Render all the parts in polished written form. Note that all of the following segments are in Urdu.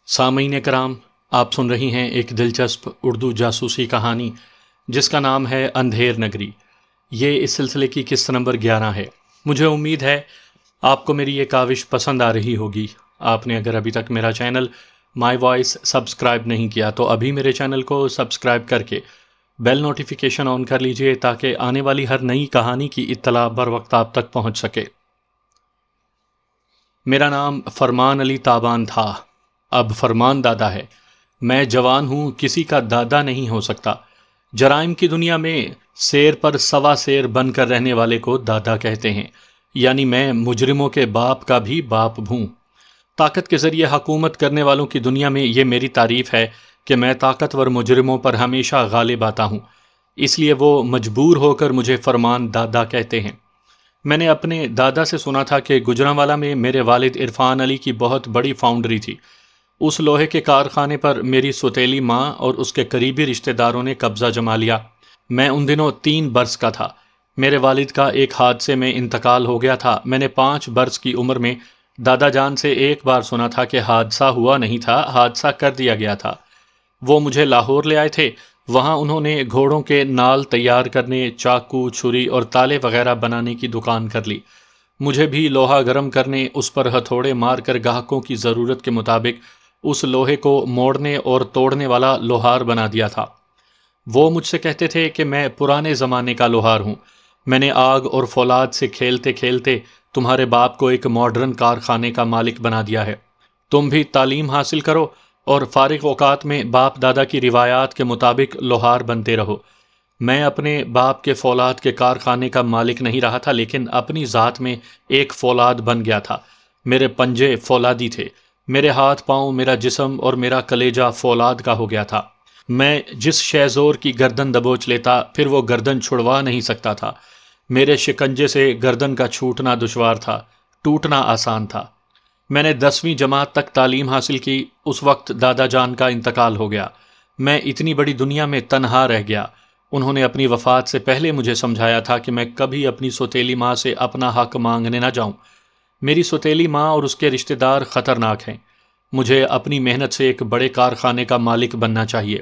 سامعین کرام، آپ سن رہی ہیں ایک دلچسپ اردو جاسوسی کہانی جس کا نام ہے اندھیر نگری۔ یہ اس سلسلے کی قسط نمبر 11 ہے۔ مجھے امید ہے آپ کو میری یہ کاوش پسند آ رہی ہوگی۔ آپ نے اگر ابھی تک میرا چینل مائی وائس سبسکرائب نہیں کیا تو ابھی میرے چینل کو سبسکرائب کر کے بیل نوٹیفیکیشن آن کر لیجئے تاکہ آنے والی ہر نئی کہانی کی اطلاع بر وقت آپ تک پہنچ سکے۔ میرا نام فرمان علی تابان تھا، اب فرمان دادا ہے۔ میں جوان ہوں، کسی کا دادا نہیں ہو سکتا۔ جرائم کی دنیا میں سیر پر سوا سیر بن کر رہنے والے کو دادا کہتے ہیں، یعنی میں مجرموں کے باپ کا بھی باپ ہوں۔ طاقت کے ذریعے حکومت کرنے والوں کی دنیا میں یہ میری تعریف ہے کہ میں طاقتور مجرموں پر ہمیشہ غالب آتا ہوں، اس لیے وہ مجبور ہو کر مجھے فرمان دادا کہتے ہیں۔ میں نے اپنے دادا سے سنا تھا کہ گجرانوالہ میں میرے والد عرفان علی کی بہت بڑی فاؤنڈری تھی۔ اس لوہے کے کارخانے پر میری سوتیلی ماں اور اس کے قریبی رشتہ داروں نے قبضہ جما لیا۔ میں ان دنوں 3 برس کا تھا۔ میرے والد کا ایک حادثے میں انتقال ہو گیا تھا۔ میں نے 5 برس کی عمر میں دادا جان سے ایک بار سنا تھا کہ حادثہ ہوا نہیں تھا، حادثہ کر دیا گیا تھا۔ وہ مجھے لاہور لے آئے تھے۔ وہاں انہوں نے گھوڑوں کے نال تیار کرنے، چاقو، چھری اور تالے وغیرہ بنانے کی دکان کر لی۔ مجھے بھی لوہا گرم کرنے، اس پر ہتھوڑے مار کر گاہکوں کی ضرورت کے مطابق اس لوہے کو موڑنے اور توڑنے والا لوہار بنا دیا تھا۔ وہ مجھ سے کہتے تھے کہ میں پرانے زمانے کا لوہار ہوں۔ میں نے آگ اور فولاد سے کھیلتے کھیلتے تمہارے باپ کو ایک ماڈرن کارخانے کا مالک بنا دیا ہے۔ تم بھی تعلیم حاصل کرو اور فارغ اوقات میں باپ دادا کی روایات کے مطابق لوہار بنتے رہو۔ میں اپنے باپ کے فولاد کے کارخانے کا مالک نہیں رہا تھا، لیکن اپنی ذات میں ایک فولاد بن گیا تھا۔ میرے پنجے فولادی تھے، میرے ہاتھ پاؤں، میرا جسم اور میرا کلیجہ فولاد کا ہو گیا تھا۔ میں جس شہزور کی گردن دبوچ لیتا پھر وہ گردن چھڑوا نہیں سکتا تھا۔ میرے شکنجے سے گردن کا چھوٹنا دشوار تھا، ٹوٹنا آسان تھا۔ میں نے 10ویں جماعت تک تعلیم حاصل کی، اس وقت دادا جان کا انتقال ہو گیا۔ میں اتنی بڑی دنیا میں تنہا رہ گیا۔ انہوں نے اپنی وفات سے پہلے مجھے سمجھایا تھا کہ میں کبھی اپنی سوتیلی ماں سے اپنا حق مانگنے نہ جاؤں۔ میری سوتیلی ماں اور اس کے رشتہ دار خطرناک ہیں۔ مجھے اپنی محنت سے ایک بڑے کارخانے کا مالک بننا چاہیے،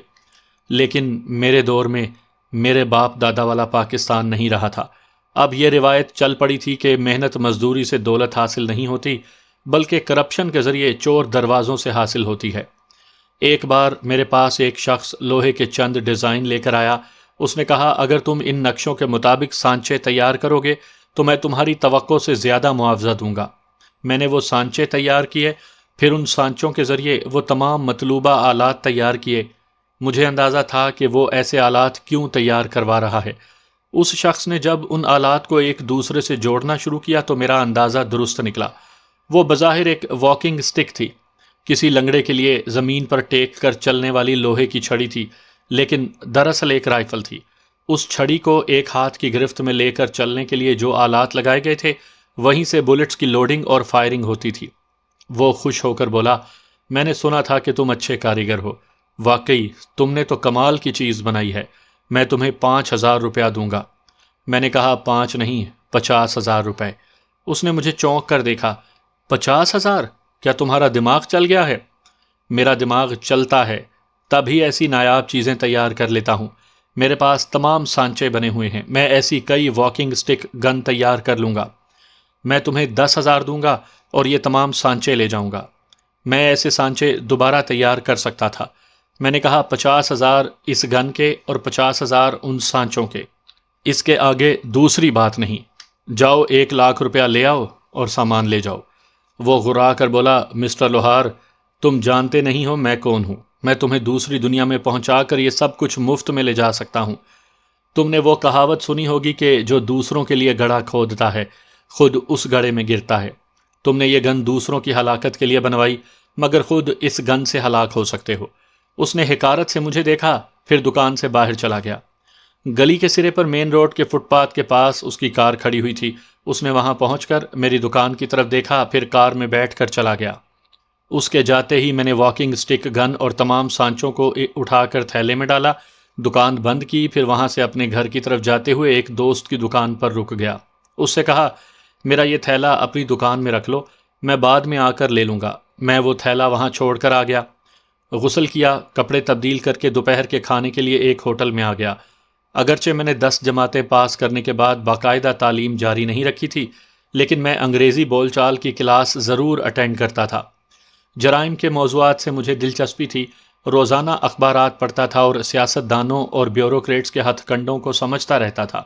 لیکن میرے دور میں میرے باپ دادا والا پاکستان نہیں رہا تھا۔ اب یہ روایت چل پڑی تھی کہ محنت مزدوری سے دولت حاصل نہیں ہوتی، بلکہ کرپشن کے ذریعے چور دروازوں سے حاصل ہوتی ہے۔ ایک بار میرے پاس ایک شخص لوہے کے چند ڈیزائن لے کر آیا۔ اس نے کہا، اگر تم ان نقشوں کے مطابق سانچے تیار کرو گے تو میں تمہاری توقع سے زیادہ معاوضہ دوں گا۔ میں نے وہ سانچے تیار کیے، پھر ان سانچوں کے ذریعے وہ تمام مطلوبہ آلات تیار کیے۔ مجھے اندازہ تھا کہ وہ ایسے آلات کیوں تیار کروا رہا ہے۔ اس شخص نے جب ان آلات کو ایک دوسرے سے جوڑنا شروع کیا تو میرا اندازہ درست نکلا۔ وہ بظاہر ایک واکنگ سٹک تھی، کسی لنگڑے کے لیے زمین پر ٹیک کر چلنے والی لوہے کی چھڑی تھی، لیکن دراصل ایک رائفل تھی۔ اس چھڑی کو ایک ہاتھ کی گرفت میں لے کر چلنے کے لیے جو آلات لگائے گئے تھے، وہیں سے بلٹس کی لوڈنگ اور فائرنگ ہوتی تھی۔ وہ خوش ہو کر بولا، میں نے سنا تھا کہ تم اچھے کاریگر ہو، واقعی تم نے تو کمال کی چیز بنائی ہے، میں تمہیں 5000 روپیہ دوں گا۔ میں نے کہا 5 نہیں، 50,000 روپے۔ اس نے مجھے چونک کر دیکھا، 50,000؟ کیا تمہارا دماغ چل گیا ہے؟ میرا دماغ چلتا ہے، تبھی ایسی نایاب چیزیں تیار کر لیتا ہوں۔ میرے پاس تمام سانچے بنے ہوئے ہیں، میں ایسی کئی واکنگ سٹک گن تیار کر لوں گا۔ میں تمہیں 10,000 دوں گا اور یہ تمام سانچے لے جاؤں گا۔ میں ایسے سانچے دوبارہ تیار کر سکتا تھا۔ میں نے کہا 50,000 اس گن کے اور 50,000 ان سانچوں کے، اس کے آگے دوسری بات نہیں۔ جاؤ 1,00,000 روپیہ لے آؤ اور سامان لے جاؤ۔ وہ غرا کر بولا، مسٹر لوہار، تم جانتے نہیں ہو میں کون ہوں۔ میں تمہیں دوسری دنیا میں پہنچا کر یہ سب کچھ مفت میں لے جا سکتا ہوں۔ تم نے وہ کہاوت سنی ہوگی کہ جو دوسروں کے لیے گڑھا کھودتا ہے خود اس گڑھے میں گرتا ہے۔ تم نے یہ گن دوسروں کی ہلاکت کے لیے بنوائی، مگر خود اس گن سے ہلاک ہو سکتے ہو۔ اس نے حقارت سے مجھے دیکھا، پھر دکان سے باہر چلا گیا۔ گلی کے سرے پر مین روڈ کے فٹ پاتھ کے پاس اس کی کار کھڑی ہوئی تھی۔ اس نے وہاں پہنچ کر میری دکان کی طرف دیکھا، پھر کار میں بیٹھ کر چلا گیا۔ اس کے جاتے ہی میں نے واکنگ سٹک گن اور تمام سانچوں کو اٹھا کر تھیلے میں ڈالا، دکان بند کی، پھر وہاں سے اپنے گھر کی طرف جاتے ہوئے ایک دوست کی دکان پر رک گیا۔ اس سے کہا، میرا یہ تھیلا اپنی دکان میں رکھ لو، میں بعد میں آ کر لے لوں گا۔ میں وہ تھیلا وہاں چھوڑ کر آ گیا۔ غسل کیا، کپڑے تبدیل کر کے دوپہر کے کھانے کے لیے ایک ہوٹل میں آ گیا۔ اگرچہ میں نے 10 جماعتیں پاس کرنے کے بعد باقاعدہ تعلیم جاری نہیں رکھی تھی، لیکن میں انگریزی بول چال کی کلاس ضرور اٹینڈ کرتا تھا۔ جرائم کے موضوعات سے مجھے دلچسپی تھی، روزانہ اخبارات پڑھتا تھا اور سیاست دانوں اور بیوروکریٹس کے ہتھ کنڈوں کو سمجھتا رہتا تھا۔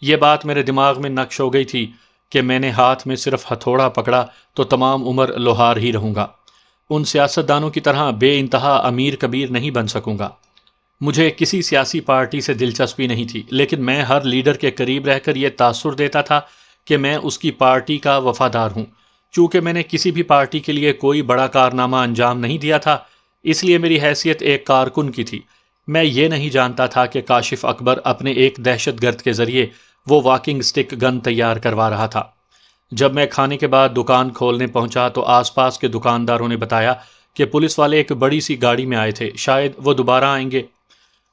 یہ بات میرے دماغ میں نقش ہو گئی تھی کہ میں نے ہاتھ میں صرف ہتھوڑا پکڑا تو تمام عمر لوہار ہی رہوں گا، ان سیاست دانوں کی طرح بے انتہا امیر کبیر نہیں بن سکوں گا۔ مجھے کسی سیاسی پارٹی سے دلچسپی نہیں تھی، لیکن میں ہر لیڈر کے قریب رہ کر یہ تاثر دیتا تھا کہ میں اس کی پارٹی کا وفادار ہوں۔ چونکہ میں نے کسی بھی پارٹی کے لیے کوئی بڑا کارنامہ انجام نہیں دیا تھا، اس لیے میری حیثیت ایک کارکن کی تھی۔ میں یہ نہیں جانتا تھا کہ کاشف اکبر اپنے ایک دہشت گرد کے ذریعے وہ واکنگ سٹک گن تیار کروا رہا تھا۔ جب میں کھانے کے بعد دکان کھولنے پہنچا تو آس پاس کے دکانداروں نے بتایا کہ پولیس والے ایک بڑی سی گاڑی میں آئے تھے، شاید وہ دوبارہ آئیں گے۔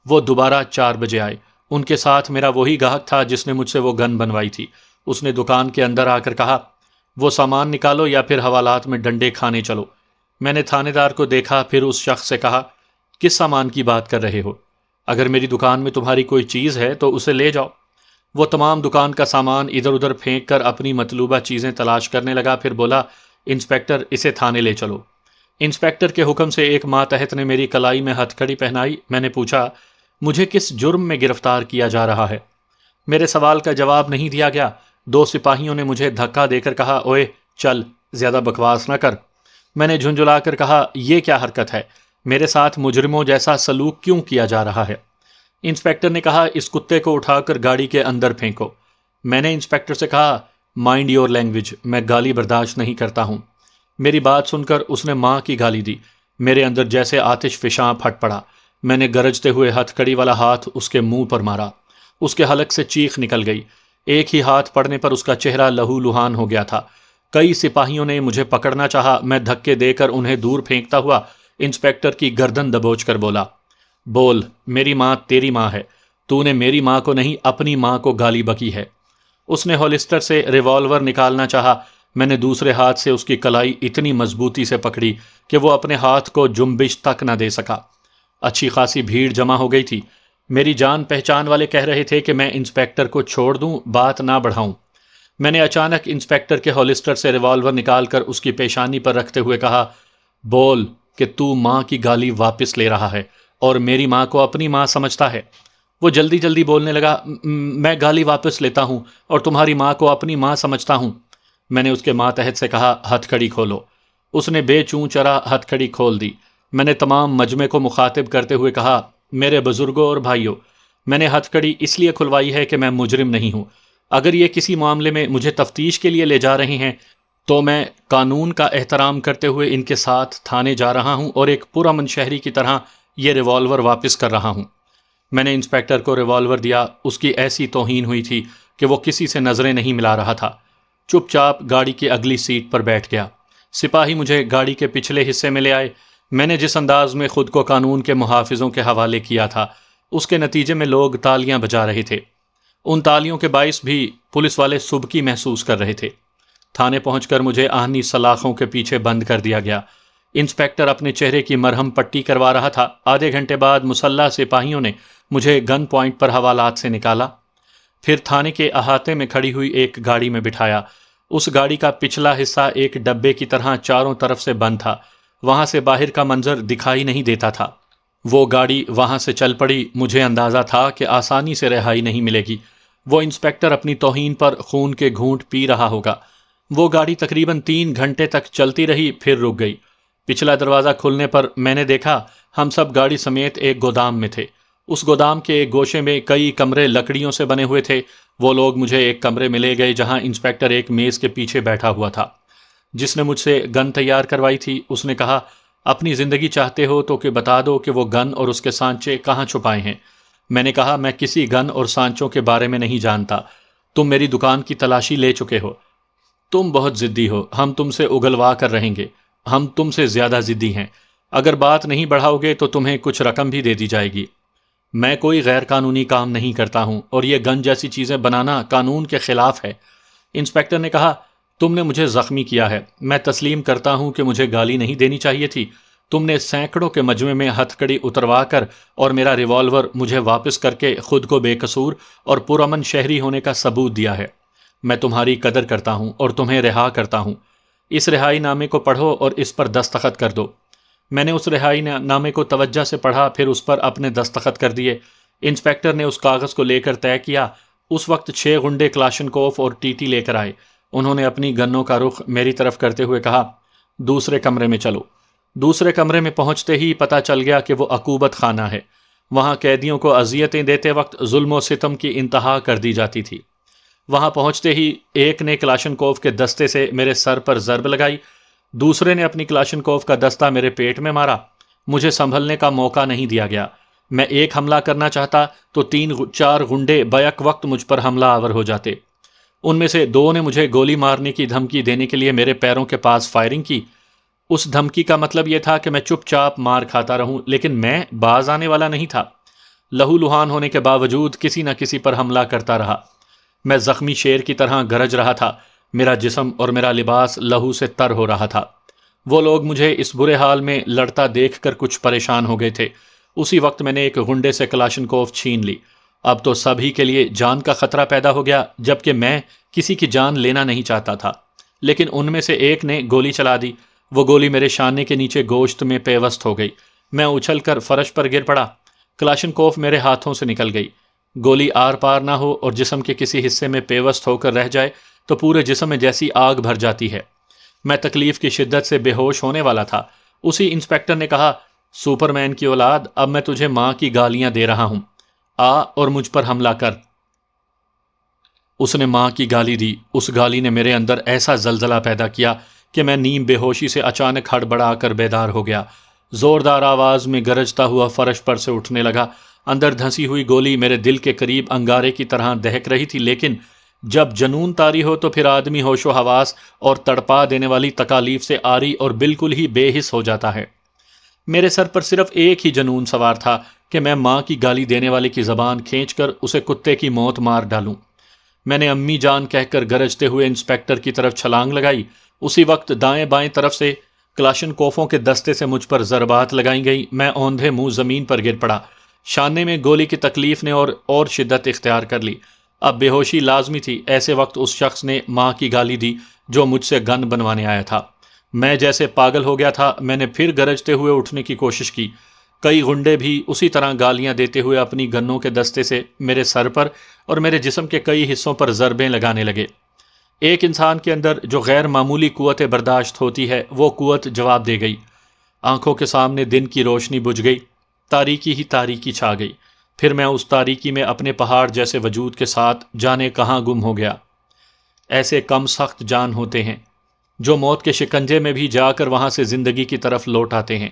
وہ دوبارہ 4 بجے آئے۔ ان کے ساتھ میرا وہی گاہک تھا جس نے مجھ سے وہ گن بنوائی تھی۔ اس نے دکان کے اندر آ کر کہا، وہ سامان نکالو یا پھر حوالات میں ڈنڈے کھانے چلو۔ میں نے تھانے دار کو دیکھا، پھر اس شخص سے کہا، کس سامان کی بات کر رہے ہو؟ اگر میری دکان میں تمہاری کوئی چیز ہے تو اسے لے جاؤ۔ وہ تمام دکان کا سامان ادھر ادھر پھینک کر اپنی مطلوبہ چیزیں تلاش کرنے لگا، پھر بولا، انسپیکٹر اسے تھانے لے چلو۔ انسپیکٹر کے حکم سے ایک ماتحت نے میری کلائی میں ہتھ کڑی پہنائی۔ میں نے پوچھا، مجھے کس جرم میں گرفتار کیا جا رہا ہے؟ میرے سوال کا جواب نہیں دیا گیا۔ 2 سپاہیوں نے مجھے دھکا دے کر کہا، اوئے چل، زیادہ بکواس نہ کر۔ میں نے جھنجھلا کر کہا، یہ کیا حرکت ہے؟ میرے ساتھ مجرموں جیسا سلوک کیوں کیا جا رہا ہے؟ انسپیکٹر نے کہا، اس کتے کو اٹھا کر گاڑی کے اندر پھینکو۔ میں نے انسپیکٹر سے کہا، مائنڈ یور لینگویج، میں گالی برداشت نہیں کرتا ہوں۔ میری بات سن کر اس نے ماں کی گالی دی۔ میرے اندر جیسے آتش فشاں پھٹ پڑا۔ میں نے گرجتے ہوئے ہتھ کڑی والا ہاتھ اس کے منہ پر مارا۔ اس کے حلق سے چیخ نکل گئی۔ ایک ہی ہاتھ پڑنے پر اس کا چہرہ لہو لہان ہو گیا تھا۔ کئی سپاہیوں نے مجھے پکڑنا چاہا، میں دھکے دے کر انہیں دور پھینکتا ہوا انسپیکٹر کی گردن دبوچ کر بولا، بول، میری ماں تیری ماں ہے، تو نے میری ماں کو نہیں اپنی ماں کو گالی بکی ہے۔ اس نے ہولسٹر سے ریوالور نکالنا چاہا، میں نے دوسرے ہاتھ سے اس کی کلائی اتنی مضبوطی سے پکڑی کہ وہ اپنے ہاتھ کو جنبش تک نہ دے سکا۔ اچھی خاصی بھیڑ جمع ہو گئی تھی۔ میری جان پہچان والے کہہ رہے تھے کہ میں انسپیکٹر کو چھوڑ دوں، بات نہ بڑھاؤں۔ میں نے اچانک انسپیکٹر کے ہولسٹر سے ریوالور نکال کر اس کی پیشانی پر رکھتے ہوئے کہا، بول کہ تو ماں کی گالی واپس لے رہا ہے اور میری ماں کو اپنی ماں سمجھتا ہے۔ وہ جلدی جلدی بولنے لگا، میں گالی واپس لیتا ہوں اور تمہاری ماں کو اپنی ماں سمجھتا ہوں۔ میں نے اس کے ماتحت سے کہا، ہتھ کڑی کھولو۔ اس نے بے چوں چرا ہتھ کڑی کھول دی۔ میں نے تمام مجمع کو مخاطب کرتے ہوئے کہا، میرے بزرگوں اور بھائیوں، میں نے ہتھ کڑی اس لیے کھلوائی ہے کہ میں مجرم نہیں ہوں۔ اگر یہ کسی معاملے میں مجھے تفتیش کے لیے لے جا رہے ہیں تو میں قانون کا احترام کرتے ہوئے ان کے ساتھ تھانے جا رہا ہوں اور ایک پرامن شہری کی طرح یہ ریوالور واپس کر رہا ہوں۔ میں نے انسپیکٹر کو ریوالور دیا۔ اس کی ایسی توہین ہوئی تھی کہ وہ کسی سے نظریں نہیں ملا رہا تھا۔ چپ چاپ گاڑی کی اگلی سیٹ پر بیٹھ گیا۔ سپاہی مجھے گاڑی کے پچھلے حصے میں لے آئے۔ میں نے جس انداز میں خود کو قانون کے محافظوں کے حوالے کیا تھا، اس کے نتیجے میں لوگ تالیاں بجا رہے تھے۔ ان تالیوں کے باعث بھی پولیس والے سبکی محسوس کر رہے تھے۔ تھانے پہنچ کر مجھے آہنی سلاخوں کے پیچھے بند کر دیا گیا۔ انسپیکٹر اپنے چہرے کی مرہم پٹی کروا رہا تھا۔ آدھے گھنٹے بعد مسلح سپاہیوں نے مجھے گن پوائنٹ پر حوالات سے نکالا، پھر تھانے کے احاطے میں کھڑی ہوئی ایک گاڑی میں بٹھایا۔ اس گاڑی کا پچھلا حصہ ایک ڈبے کی طرح چاروں طرف سے بند تھا، وہاں سے باہر کا منظر دکھائی نہیں دیتا تھا۔ وہ گاڑی وہاں سے چل پڑی۔ مجھے اندازہ تھا کہ آسانی سے رہائی نہیں ملے گی۔ وہ انسپیکٹر اپنی توہین پر خون کے گھونٹ پی رہا ہوگا۔ وہ گاڑی تقریباً 3 گھنٹے تک چلتی رہی، پھر رک گئی۔ پچھلا دروازہ کھلنے پر میں نے دیکھا ہم سب گاڑی سمیت ایک گودام میں تھے۔ اس گودام کے ایک گوشے میں کئی کمرے لکڑیوں سے بنے ہوئے تھے۔ وہ لوگ مجھے ایک کمرے میں لے گئے جہاں انسپیکٹر ایک میز کے پیچھے بیٹھا ہوا تھا۔ جس نے مجھ سے گن تیار کروائی تھی، اس نے کہا، اپنی زندگی چاہتے ہو تو کہ بتا دو کہ وہ گن اور اس کے سانچے کہاں چھپائے ہیں۔ میں نے کہا، میں کسی گن اور سانچوں کے بارے میں نہیں جانتا۔ تم میری دکان کی تلاشی لے چکے ہو۔ تم بہت ضدی ہو، ہم تم سے اگلوا کر رہیں گے۔ ہم تم سے زیادہ ضدی ہیں۔ اگر بات نہیں بڑھاؤ گے تو تمہیں کچھ رقم بھی دے دی جائے گی۔ میں کوئی غیر قانونی کام نہیں کرتا ہوں اور یہ گن جیسی چیزیں بنانا قانون کے خلاف ہے۔ انسپیکٹر نے کہا، تم نے مجھے زخمی کیا ہے۔ میں تسلیم کرتا ہوں کہ مجھے گالی نہیں دینی چاہیے تھی، تم نے سینکڑوں کے مجمع میں ہتھکڑی اتروا کر اور میرا ریوالور مجھے واپس کر کے خود کو بے قصور اور پرامن شہری ہونے کا ثبوت دیا ہے۔ میں تمہاری قدر کرتا ہوں اور تمہیں رہا کرتا ہوں۔ اس رہائی نامے کو پڑھو اور اس پر دستخط کر دو۔ میں نے اس رہائی نامے کو توجہ سے پڑھا، پھر اس پر اپنے دستخط کر دیے۔ انسپیکٹر نے اس کاغذ کو لے کر طے کیا۔ اس وقت 6 غنڈے کلاشنکوف اور ٹی ٹی لے کر آئے۔ انہوں نے اپنی گنوں کا رخ میری طرف کرتے ہوئے کہا، دوسرے کمرے میں چلو۔ دوسرے کمرے میں پہنچتے ہی پتہ چل گیا کہ وہ عقوبت خانہ ہے۔ وہاں قیدیوں کو اذیتیں دیتے وقت ظلم و ستم کی انتہا کر دی جاتی تھی۔ وہاں پہنچتے ہی ایک نے کلاشنکوف کے دستے سے میرے سر پر ضرب لگائی، دوسرے نے اپنی کلاشنکوف کا دستہ میرے پیٹ میں مارا۔ مجھے سنبھلنے کا موقع نہیں دیا گیا۔ میں ایک حملہ کرنا چاہتا تو 3-4 غنڈے بیک وقت مجھ پر حملہ آور ہو جاتے۔ ان میں سے 2 نے مجھے گولی مارنے کی دھمکی دینے کے لیے میرے پیروں کے پاس فائرنگ کی۔ اس دھمکی کا مطلب یہ تھا کہ میں چپ چاپ مار کھاتا رہوں، لیکن میں باز آنے والا نہیں تھا۔ لہو لہان ہونے کے باوجود کسی نہ کسی پر حملہ کرتا رہا۔ میں زخمی شیر کی طرح گرج رہا تھا۔ میرا جسم اور میرا لباس لہو سے تر ہو رہا تھا۔ وہ لوگ مجھے اس برے حال میں لڑتا دیکھ کر کچھ پریشان ہو گئے تھے۔ اسی وقت میں نے ایک غنڈے سے کلاشنکوف چھین لی۔ اب تو سبھی کے لیے جان کا خطرہ پیدا ہو گیا، جبکہ میں کسی کی جان لینا نہیں چاہتا تھا۔ لیکن ان میں سے ایک نے گولی چلا دی۔ وہ گولی میرے شانے کے نیچے گوشت میں پیوست ہو گئی۔ میں اچھل کر فرش پر گر پڑا۔ کلاشنکوف میرے ہاتھوں سے نکل گئی۔ گولی آر پار نہ ہو اور جسم کے کسی حصے میں پیوست ہو کر رہ جائے تو پورے جسم میں جیسی آگ بھر جاتی ہے۔ میں تکلیف کی شدت سے بے ہوش ہونے والا تھا۔ اسی انسپیکٹر نے کہا، سپرمین کی اولاد، اب میں تجھے ماں کی گالیاں دے رہا ہوں، آ اور مجھ پر حملہ کر۔ اس نے ماں کی گالی دی۔ اس گالی نے میرے اندر ایسا زلزلہ پیدا کیا کہ میں نیم بے ہوشی سے اچانک ہڑبڑا کر بیدار ہو گیا۔ زوردار آواز میں گرجتا ہوا فرش پر سے اٹھنے لگا۔ اندر دھنسی ہوئی گولی میرے دل کے قریب انگارے کی طرح دہک رہی تھی، لیکن جب جنون طاری ہو تو پھر آدمی ہوش و حواس اور تڑپا دینے والی تکالیف سے عاری اور بالکل ہی بے حس ہو جاتا ہے۔ میرے سر پر صرف ایک ہی جنون سوار تھا کہ میں ماں کی گالی دینے والے کی زبان کھینچ کر اسے کتے کی موت مار ڈالوں۔ میں نے امی جان کہہ کر گرجتے ہوئے انسپیکٹر کی طرف چھلانگ لگائی۔ اسی وقت دائیں بائیں طرف سے کلاشنکوفوں کے دستے سے مجھ پر ضربات لگائی گئی۔ میں اوندھے منہ زمین پر گر پڑا۔ شانے میں گولی کی تکلیف نے اور شدت اختیار کر لی۔ اب بے ہوشی لازمی تھی۔ ایسے وقت اس شخص نے ماں کی گالی دی جو مجھ سے گن بنوانے آیا تھا۔ میں جیسے پاگل ہو گیا تھا۔ میں نے پھر گرجتے ہوئے اٹھنے کی کوشش کی۔ کئی غنڈے بھی اسی طرح گالیاں دیتے ہوئے اپنی گنوں کے دستے سے میرے سر پر اور میرے جسم کے کئی حصوں پر ضربیں لگانے لگے۔ ایک انسان کے اندر جو غیر معمولی قوت برداشت ہوتی ہے، وہ قوت جواب دے گئی۔ آنکھوں کے سامنے دن کی روشنی بجھ گئی، تاریکی ہی تاریکی چھا گئی۔ پھر میں اس تاریکی میں اپنے پہاڑ جیسے وجود کے ساتھ جانے کہاں گم ہو گیا۔ ایسے کم سخت جان ہوتے ہیں جو موت کے شکنجے میں بھی جا کر وہاں سے زندگی کی طرف لوٹ آتے ہیں۔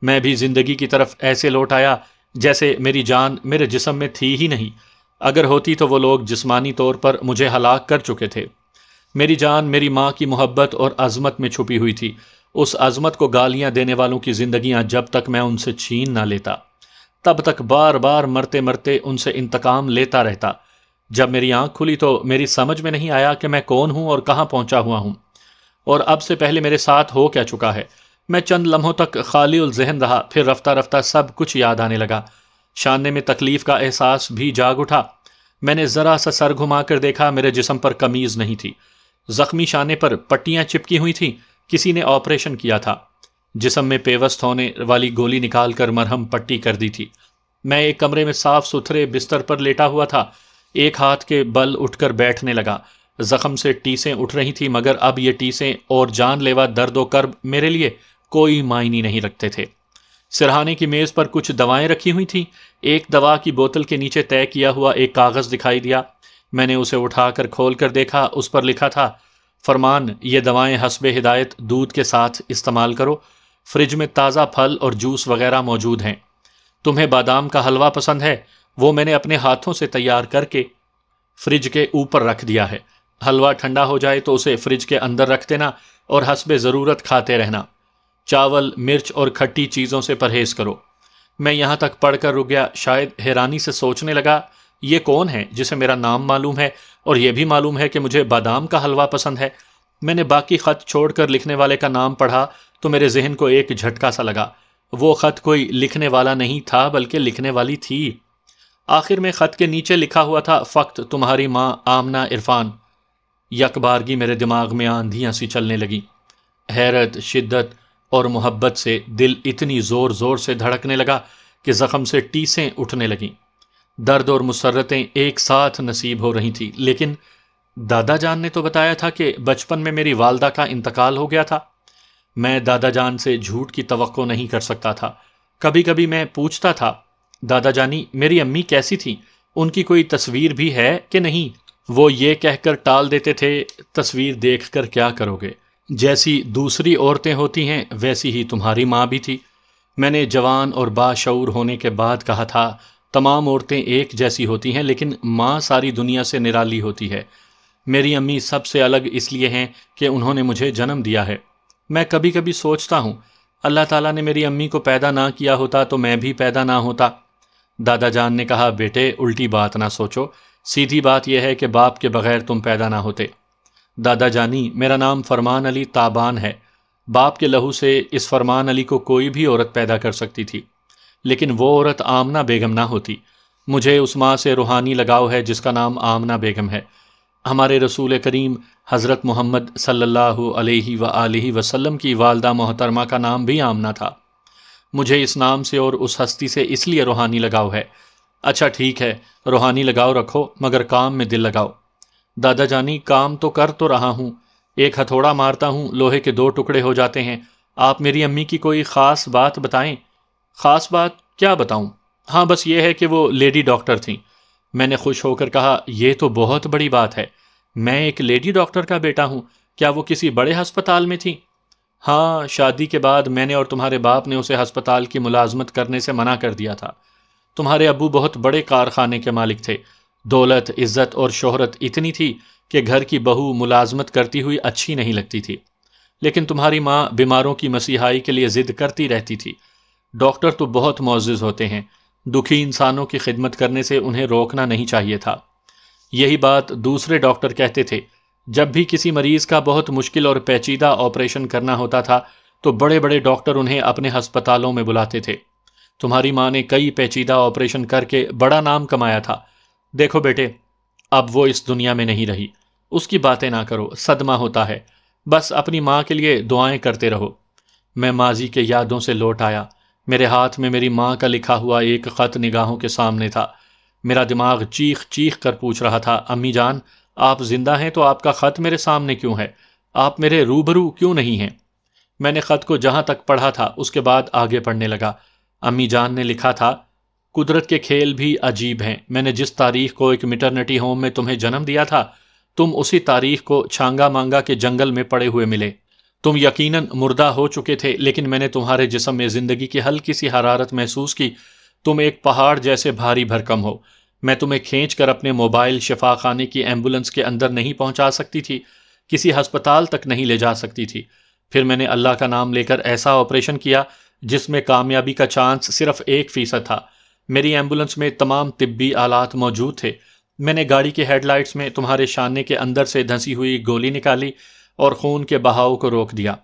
میں بھی زندگی کی طرف ایسے لوٹ آیا جیسے میری جان میرے جسم میں تھی ہی نہیں۔ اگر ہوتی تو وہ لوگ جسمانی طور پر مجھے ہلاک کر چکے تھے۔ میری جان میری ماں کی محبت اور عظمت میں چھپی ہوئی تھی۔ اس عظمت کو گالیاں دینے والوں کی زندگیاں جب تک میں ان سے چھین نہ لیتا، تب تک بار بار مرتے مرتے ان سے انتقام لیتا رہتا۔ جب میری آنکھ کھلی تو میری سمجھ میں نہیں آیا کہ میں کون ہوں اور کہاں پہنچا ہوا ہوں، اور اب سے پہلے میرے ساتھ ہو کیا چکا ہے۔ میں چند لمحوں تک خالی الذہن رہا، پھر رفتہ رفتہ سب کچھ یاد آنے لگا۔ شانے میں تکلیف کا احساس بھی جاگ اٹھا۔ میں نے ذرا سا سر گھما کر دیکھا، میرے جسم پر قمیض نہیں تھی۔ زخمی شانے پر پٹیاں چپکی ہوئی تھیں، کسی نے آپریشن کیا تھا۔ جسم میں پیوست ہونے والی گولی نکال کر مرہم پٹی کر دی تھی۔ میں ایک کمرے میں صاف ستھرے بستر پر لیٹا ہوا تھا، ایک ہاتھ کے بل اٹھ کر بیٹھنے لگا۔ زخم سے ٹیسیں اٹھ رہی تھیں، مگر اب یہ ٹیسیں اور جان لیوا درد و کرب میرے لیے کوئی معنی نہیں رکھتے تھے۔ سرہانے کی میز پر کچھ دوائیں رکھی ہوئی تھیں۔ ایک دوا کی بوتل کے نیچے طے کیا ہوا ایک کاغذ دکھائی دیا۔ میں نے اسے اٹھا کر کھول کر دیکھا۔ اس پر لکھا تھا، فرمان، یہ دوائیں حسب ہدایت دودھ کے ساتھ استعمال کرو۔ فریج میں تازہ پھل اور جوس وغیرہ موجود ہیں۔ تمہیں بادام کا حلوہ پسند ہے؟ وہ میں نے اپنے ہاتھوں سے تیار کر کے فریج کے اوپر رکھ دیا ہے۔ حلوہ ٹھنڈا ہو جائے تو اسے فریج کے اندر رکھ دینا اور حسب ضرورت کھاتے رہنا۔ چاول، مرچ اور کھٹی چیزوں سے پرہیز کرو۔ میں یہاں تک پڑھ کر رک گیا، شاید حیرانی سے سوچنے لگا، یہ کون ہے جسے میرا نام معلوم ہے اور یہ بھی معلوم ہے کہ مجھے بادام کا حلوہ پسند ہے؟ میں نے باقی خط چھوڑ کر لکھنے والے کا نام پڑھا تو میرے ذہن کو ایک جھٹکا سا لگا۔ وہ خط کوئی لکھنے والا نہیں تھا بلکہ لکھنے والی تھی۔ آخر میں خط کے نیچے لکھا ہوا تھا، فقط تمہاری ماں آمنہ عرفان۔ یک بارگی میرے دماغ میں آندھیاں سی چلنے لگیں۔ حیرت، شدت اور محبت سے دل اتنی زور زور سے دھڑکنے لگا کہ زخم سے ٹیسیں اٹھنے لگیں۔ درد اور مسرتیں ایک ساتھ نصیب ہو رہی تھیں، لیکن دادا جان نے تو بتایا تھا کہ بچپن میں میری والدہ کا انتقال ہو گیا تھا۔ میں دادا جان سے جھوٹ کی توقع نہیں کر سکتا تھا۔ کبھی کبھی میں پوچھتا تھا، دادا جانی میری امی کیسی تھیں؟ ان کی کوئی تصویر بھی ہے کہ نہیں؟ وہ یہ کہہ کر ٹال دیتے تھے، تصویر دیکھ کر کیا کرو گے؟ جیسی دوسری عورتیں ہوتی ہیں ویسی ہی تمہاری ماں بھی تھی۔ میں نے جوان اور باشعور ہونے کے بعد کہا تھا، تمام عورتیں ایک جیسی ہوتی ہیں لیکن ماں ساری دنیا سے نرالی ہوتی ہے۔ میری امی سب سے الگ اس لیے ہیں کہ انہوں نے مجھے جنم دیا ہے۔ میں کبھی کبھی سوچتا ہوں، اللہ تعالیٰ نے میری امی کو پیدا نہ کیا ہوتا تو میں بھی پیدا نہ ہوتا۔ دادا جان نے کہا، بیٹے الٹی بات نہ سوچو، سیدھی بات یہ ہے کہ باپ کے بغیر تم پیدا نہ ہوتے۔ دادا جانی میرا نام فرمان علی تابان ہے۔ باپ کے لہو سے اس فرمان علی کو کوئی بھی عورت پیدا کر سکتی تھی، لیکن وہ عورت آمنہ بیگم نہ ہوتی۔ مجھے اس ماں سے روحانی لگاؤ ہے جس کا نام آمنہ بیگم ہے۔ ہمارے رسول کریم حضرت محمد صلی اللہ علیہ وآلہ وسلم کی والدہ محترمہ کا نام بھی آمنہ تھا۔ مجھے اس نام سے اور اس ہستی سے اس لیے روحانی لگاؤ ہے۔ اچھا ٹھیک ہے، روحانی لگاؤ رکھو مگر کام میں دل لگاؤ۔ دادا جانی کام تو کر تو رہا ہوں، ایک ہتھوڑا مارتا ہوں لوہے کے 2 ٹکڑے ہو جاتے ہیں۔ آپ میری امی کی کوئی خاص بات بتائیں۔ خاص بات کیا بتاؤں؟ ہاں بس یہ ہے کہ وہ لیڈی ڈاکٹر تھیں۔ میں نے خوش ہو کر کہا، یہ تو بہت بڑی بات ہے، میں ایک لیڈی ڈاکٹر کا بیٹا ہوں۔ کیا وہ کسی بڑے ہسپتال میں تھیں؟ ہاں، شادی کے بعد میں نے اور تمہارے باپ نے اسے ہسپتال کی ملازمت کرنے سے منع کر دیا تھا۔ تمہارے ابو بہت بڑے کارخانے کے مالک تھے، دولت، عزت اور شہرت اتنی تھی کہ گھر کی بہو ملازمت کرتی ہوئی اچھی نہیں لگتی تھی، لیکن تمہاری ماں بیماروں کی مسیحائی کے لیے ضد کرتی رہتی تھی۔ ڈاکٹر تو بہت معزز ہوتے ہیں، دکھی انسانوں کی خدمت کرنے سے انہیں روکنا نہیں چاہیے تھا۔ یہی بات دوسرے ڈاکٹر کہتے تھے۔ جب بھی کسی مریض کا بہت مشکل اور پیچیدہ آپریشن کرنا ہوتا تھا تو بڑے بڑے ڈاکٹر انہیں اپنے ہسپتالوں میں بلاتے تھے۔ تمہاری ماں نے کئی پیچیدہ آپریشن کر کے بڑا نام کمایا تھا۔ دیکھو بیٹے، اب وہ اس دنیا میں نہیں رہی، اس کی باتیں نہ کرو، صدمہ ہوتا ہے۔ بس اپنی ماں کے لیے دعائیں کرتے رہو۔ میں ماضی کے یادوں سے لوٹ آیا۔ میرے ہاتھ میں میری ماں کا لکھا ہوا ایک خط نگاہوں کے سامنے تھا۔ میرا دماغ چیخ چیخ کر پوچھ رہا تھا، امی جان آپ زندہ ہیں تو آپ کا خط میرے سامنے کیوں ہے؟ آپ میرے روبرو کیوں نہیں ہیں؟ میں نے خط کو جہاں تک پڑھا تھا اس کے بعد آگے پڑھنے لگا۔ امی جان نے لکھا تھا، قدرت کے کھیل بھی عجیب ہیں۔ میں نے جس تاریخ کو ایک میٹرنٹی ہوم میں تمہیں جنم دیا تھا، تم اسی تاریخ کو چھانگا مانگا کے جنگل میں پڑے ہوئے ملے۔ تم یقیناً مردہ ہو چکے تھے، لیکن میں نے تمہارے جسم میں زندگی کی ہلکی سی حرارت محسوس کی۔ تم ایک پہاڑ جیسے بھاری بھرکم ہو۔ میں تمہیں کھینچ کر اپنے موبائل شفا خانے کی ایمبولنس کے اندر نہیں پہنچا سکتی تھی، کسی ہسپتال تک نہیں لے جا سکتی تھی۔ پھر میں نے اللہ کا نام لے کر ایسا آپریشن کیا جس میں کامیابی کا چانس صرف 1% تھا۔ میری ایمبولنس میں تمام طبی آلات موجود تھے۔ میں نے گاڑی کے ہیڈ لائٹس میں تمہارے شانے کے اندر سے دھنسی ہوئی گولی نکالی اور خون کے بہاؤ کو روک دیا۔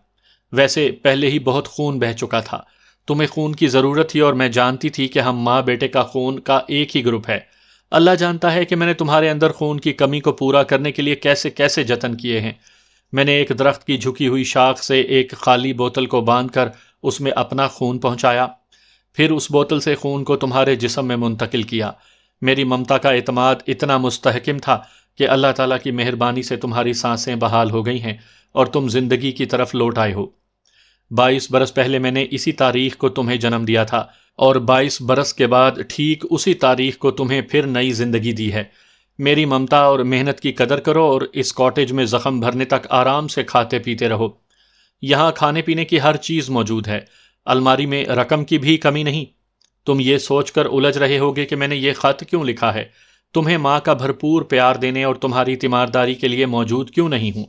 ویسے پہلے ہی بہت خون بہہ چکا تھا، تمہیں خون کی ضرورت تھی اور میں جانتی تھی کہ ہم ماں بیٹے کا خون کا ایک ہی گروپ ہے۔ اللہ جانتا ہے کہ میں نے تمہارے اندر خون کی کمی کو پورا کرنے کے لیے کیسے کیسے جتن کیے ہیں۔ میں نے ایک درخت کی جھکی ہوئی شاخ سے ایک خالی بوتل کو باندھ کر اس میں اپنا خون پہنچایا، پھر اس بوتل سے خون کو تمہارے جسم میں منتقل کیا۔ میری ممتا کا اعتماد اتنا مستحکم تھا کہ اللہ تعالیٰ کی مہربانی سے تمہاری سانسیں بحال ہو گئی ہیں اور تم زندگی کی طرف لوٹ آئے ہو۔ 22 برس پہلے میں نے اسی تاریخ کو تمہیں جنم دیا تھا اور 22 برس کے بعد ٹھیک اسی تاریخ کو تمہیں پھر نئی زندگی دی ہے۔ میری ممتا اور محنت کی قدر کرو اور اس کاٹیج میں زخم بھرنے تک آرام سے کھاتے پیتے رہو۔ یہاں کھانے پینے کی ہر چیز موجود ہے، الماری میں رقم کی بھی کمی نہیں۔ تم یہ سوچ کر الجھ رہے ہوگے کہ میں نے یہ خط کیوں لکھا ہے، تمہیں ماں کا بھرپور پیار دینے اور تمہاری تیمارداری کے لیے موجود کیوں نہیں ہوں۔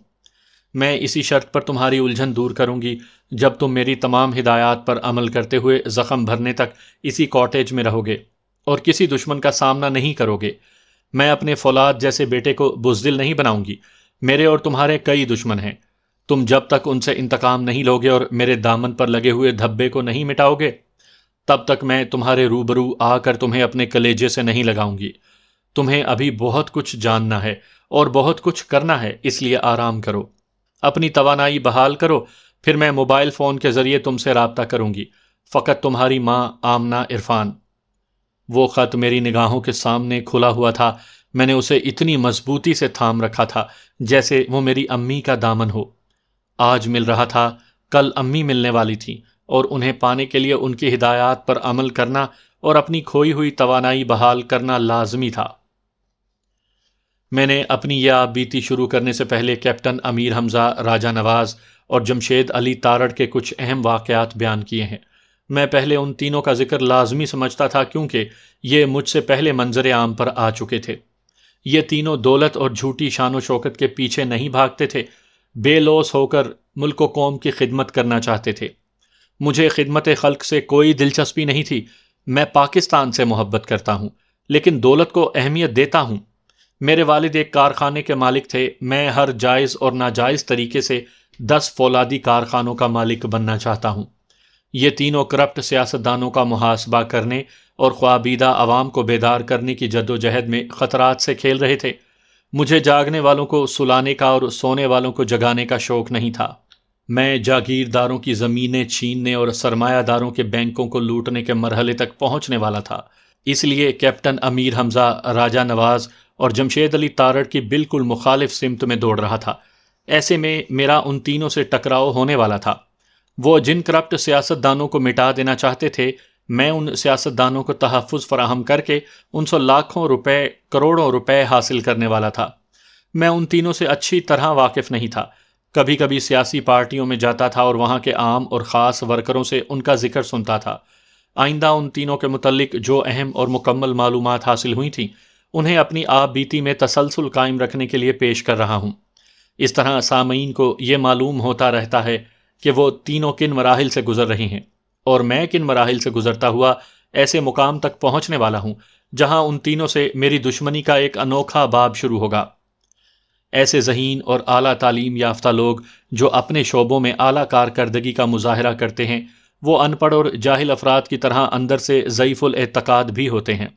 میں اسی شرط پر تمہاری الجھن دور کروں گی جب تم میری تمام ہدایات پر عمل کرتے ہوئے زخم بھرنے تک اسی کاٹیج میں رہو گے اور کسی دشمن کا سامنا نہیں کرو گے۔ میں اپنے فولاد جیسے بیٹے کو بزدل نہیں بناؤں گی۔ میرے اور تمہارے کئی دشمن ہیں، تم جب تک ان سے انتقام نہیں لوگے اور میرے دامن پر لگے ہوئے دھبے کو نہیں مٹاؤ گے، تب تک میں تمہارے روبرو آ کر تمہیں اپنے کلیجے سے نہیں لگاؤں گی۔ تمہیں ابھی بہت کچھ جاننا ہے اور بہت کچھ کرنا ہے، اس لیے آرام کرو، اپنی توانائی بحال کرو، پھر میں موبائل فون کے ذریعے تم سے رابطہ کروں گی۔ فقط تمہاری ماں آمنہ عرفان۔ وہ خط میری نگاہوں کے سامنے کھلا ہوا تھا، میں نے اسے اتنی مضبوطی سے تھام رکھا تھا جیسے وہ میری امی کا دامن ہو۔ آج مل رہا تھا، کل امی ملنے والی تھیں، اور انہیں پانے کے لیے ان کی ہدایات پر عمل کرنا اور اپنی کھوئی ہوئی توانائی بحال کرنا لازمی تھا۔ میں نے اپنی یہ آپ بیتی شروع کرنے سے پہلے کیپٹن امیر حمزہ، راجہ نواز اور جمشید علی تارڑ کے کچھ اہم واقعات بیان کیے ہیں۔ میں پہلے ان تینوں کا ذکر لازمی سمجھتا تھا کیونکہ یہ مجھ سے پہلے منظر عام پر آ چکے تھے۔ یہ تینوں دولت اور جھوٹی شان و شوکت کے پیچھے نہیں بھاگتے تھے، بے لوث ہو کر ملک و قوم کی خدمت کرنا چاہتے تھے۔ مجھے خدمت خلق سے کوئی دلچسپی نہیں تھی، میں پاکستان سے محبت کرتا ہوں، لیکن دولت کو اہمیت دیتا ہوں۔ میرے والد ایک کارخانے کے مالک تھے، میں ہر جائز اور ناجائز طریقے سے 10 فولادی کارخانوں کا مالک بننا چاہتا ہوں۔ یہ تینوں کرپٹ سیاستدانوں کا محاسبہ کرنے اور خوابیدہ عوام کو بیدار کرنے کی جدوجہد میں خطرات سے کھیل رہے تھے۔ مجھے جاگنے والوں کو سلانے کا اور سونے والوں کو جگانے کا شوق نہیں تھا۔ میں جاگیرداروں کی زمینیں چھیننے اور سرمایہ داروں کے بینکوں کو لوٹنے کے مرحلے تک پہنچنے والا تھا۔ اس لیے کیپٹن امیر حمزہ، راجہ نواز اور جمشید علی تارڑ کی بالکل مخالف سمت میں دوڑ رہا تھا۔ ایسے میں میرا ان تینوں سے ٹکراؤ ہونے والا تھا۔ وہ جن کرپٹ سیاستدانوں کو مٹا دینا چاہتے تھے، میں ان سیاستدانوں کو تحفظ فراہم کر کے ان سے لاکھوں روپے، کروڑوں روپے حاصل کرنے والا تھا۔ میں ان تینوں سے اچھی طرح واقف نہیں تھا۔ کبھی کبھی سیاسی پارٹیوں میں جاتا تھا اور وہاں کے عام اور خاص ورکروں سے ان کا ذکر سنتا تھا۔ آئندہ ان تینوں کے متعلق جو اہم اور مکمل معلومات حاصل ہوئی تھیں، انہیں اپنی آپ بیتی میں تسلسل قائم رکھنے کے لیے پیش کر رہا ہوں۔ اس طرح سامعین کو یہ معلوم ہوتا رہتا ہے کہ وہ تینوں کن مراحل سے گزر رہے ہیں، اور میں کن مراحل سے گزرتا ہوا ایسے مقام تک پہنچنے والا ہوں جہاں ان تینوں سے میری دشمنی کا ایک انوکھا باب شروع ہوگا۔ ایسے ذہین اور اعلیٰ تعلیم یافتہ لوگ جو اپنے شعبوں میں اعلیٰ کارکردگی کا مظاہرہ کرتے ہیں، وہ ان پڑھ اور جاہل افراد کی طرح اندر سے ضعیف الاعتقاد بھی ہوتے ہیں۔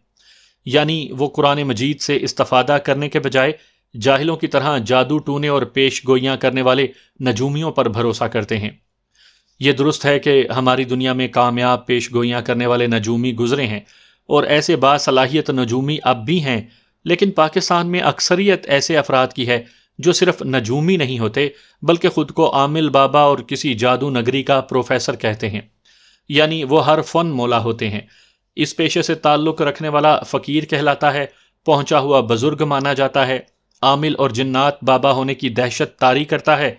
یعنی وہ قرآن مجید سے استفادہ کرنے کے بجائے جاہلوں کی طرح جادو ٹونے اور پیش گوئیاں کرنے والے نجومیوں پر بھروسہ کرتے ہیں۔ یہ درست ہے کہ ہماری دنیا میں کامیاب پیش گوئیاں کرنے والے نجومی گزرے ہیں، اور ایسے باصلاحیت نجومی اب بھی ہیں، لیکن پاکستان میں اکثریت ایسے افراد کی ہے جو صرف نجومی نہیں ہوتے بلکہ خود کو عامل بابا اور کسی جادو نگری کا پروفیسر کہتے ہیں۔ یعنی وہ ہر فن مولا ہوتے ہیں۔ اس پیشے سے تعلق رکھنے والا فقیر کہلاتا ہے، پہنچا ہوا بزرگ مانا جاتا ہے، عامل اور جنات بابا ہونے کی دہشت طاری کرتا ہے،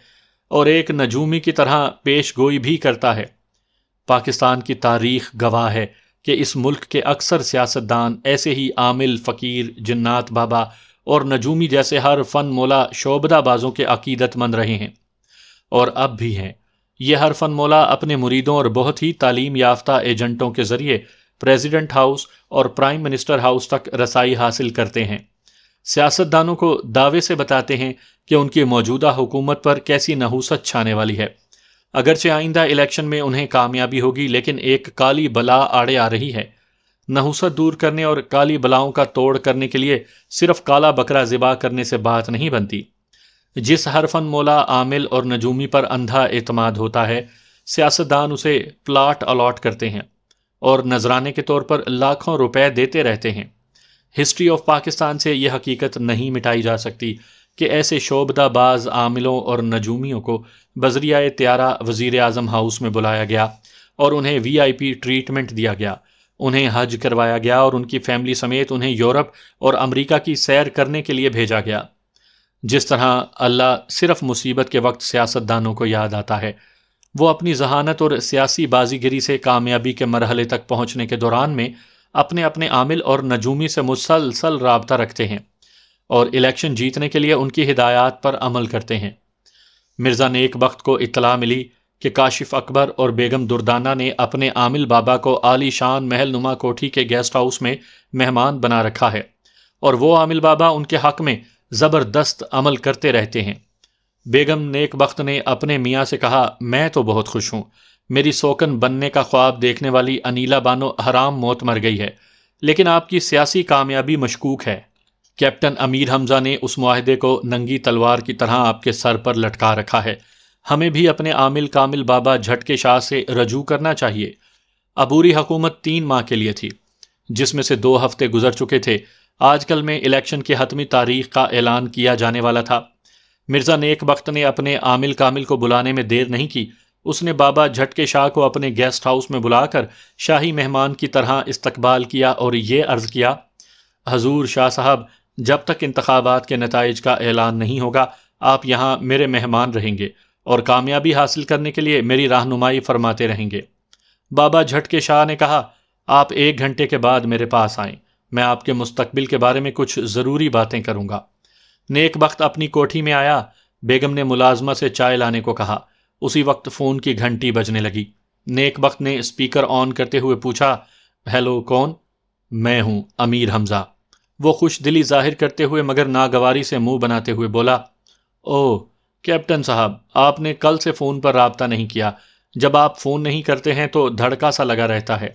اور ایک نجومی کی طرح پیش گوئی بھی کرتا ہے۔ پاکستان کی تاریخ گواہ ہے کہ اس ملک کے اکثر سیاستدان ایسے ہی عامل، فقیر، جنات بابا اور نجومی جیسے ہر فن مولا شعبدہ بازوں کے عقیدت مند رہے ہیں، اور اب بھی ہیں۔ یہ ہر فن مولا اپنے مریدوں اور بہت ہی تعلیم یافتہ ایجنٹوں کے ذریعے پریزیڈنٹ ہاؤس اور پرائم منسٹر ہاؤس تک رسائی حاصل کرتے ہیں۔ سیاستدانوں کو دعوے سے بتاتے ہیں کہ ان کی موجودہ حکومت پر کیسی نحوست چھانے والی ہے۔ اگرچہ آئندہ الیکشن میں انہیں کامیابی ہوگی، لیکن ایک کالی بلا آڑے آ رہی ہے۔ نحوست دور کرنے اور کالی بلاؤں کا توڑ کرنے کے لیے صرف کالا بکرا ذبح کرنے سے بات نہیں بنتی۔ جس ہر فن مولا، عامل اور نجومی پر اندھا اعتماد ہوتا ہے، سیاستدان اسے پلاٹ الاٹ کرتے ہیں اور نذرانے کے طور پر لاکھوں روپے دیتے رہتے ہیں۔ ہسٹری آف پاکستان سے یہ حقیقت نہیں مٹائی جا سکتی کہ ایسے شعبدہ باز عاملوں اور نجومیوں کو بذریعہ طیارہ وزیر اعظم ہاؤس میں بلایا گیا اور انہیں VIP ٹریٹمنٹ دیا گیا، انہیں حج کروایا گیا اور ان کی فیملی سمیت انہیں یورپ اور امریکہ کی سیر کرنے کے لیے بھیجا گیا۔ جس طرح اللہ صرف مصیبت کے وقت سیاستدانوں کو یاد آتا ہے، وہ اپنی ذہانت اور سیاسی بازی گری سے کامیابی کے مرحلے تک پہنچنے کے دوران میں اپنے اپنے عامل اور نجومی سے مسلسل رابطہ رکھتے ہیں اور الیکشن جیتنے کے لیے ان کی ہدایات پر عمل کرتے ہیں۔ مرزا نیک بخت کو اطلاع ملی کہ کاشف اکبر اور بیگم دردانہ نے اپنے عامل بابا کو عالی شان محل نما کوٹھی کے گیسٹ ہاؤس میں مہمان بنا رکھا ہے، اور وہ عامل بابا ان کے حق میں زبردست عمل کرتے رہتے ہیں۔ بیگم نیک بخت نے اپنے میاں سے کہا، میں تو بہت خوش ہوں، میری سوکن بننے کا خواب دیکھنے والی انیلا بانو حرام موت مر گئی ہے، لیکن آپ کی سیاسی کامیابی مشکوک ہے۔ کیپٹن امیر حمزہ نے اس معاہدے کو ننگی تلوار کی طرح آپ کے سر پر لٹکا رکھا ہے، ہمیں بھی اپنے عامل کامل بابا جھٹکے شاہ سے رجوع کرنا چاہیے۔ عبوری حکومت 3 ماہ کے لیے تھی، جس میں سے 2 ہفتے گزر چکے تھے۔ آج کل میں الیکشن کی حتمی تاریخ کا اعلان کیا جانے والا تھا۔ مرزا نیک بخت نے اپنے عامل کامل کو بلانے میں دیر نہیں کی، اس نے بابا جھٹکے شاہ کو اپنے گیسٹ ہاؤس میں بلا کر شاہی مہمان کی طرح استقبال کیا اور یہ عرض کیا، حضور شاہ صاحب، جب تک انتخابات کے نتائج کا اعلان نہیں ہوگا آپ یہاں میرے مہمان رہیں گے اور کامیابی حاصل کرنے کے لیے میری رہنمائی فرماتے رہیں گے۔ بابا جھٹکے شاہ نے کہا، آپ 1 گھنٹے کے بعد میرے پاس آئیں، میں آپ کے مستقبل کے بارے میں کچھ ضروری باتیں کروں گا۔ نیک بخت اپنی کوٹھی میں آیا، بیگم نے ملازمہ سے چائے لانے کو کہا۔ اسی وقت فون کی گھنٹی بجنے لگی۔ نیک بخت نے اسپیکر آن کرتے ہوئے پوچھا، ہیلو، کون؟ میں ہوں، امیر حمزہ۔ وہ خوش دلی ظاہر کرتے ہوئے مگر ناگواری سے منہ بناتے ہوئے بولا، او کیپٹن صاحب، آپ نے کل سے فون پر رابطہ نہیں کیا، جب آپ فون نہیں کرتے ہیں تو دھڑکا سا لگا رہتا ہے۔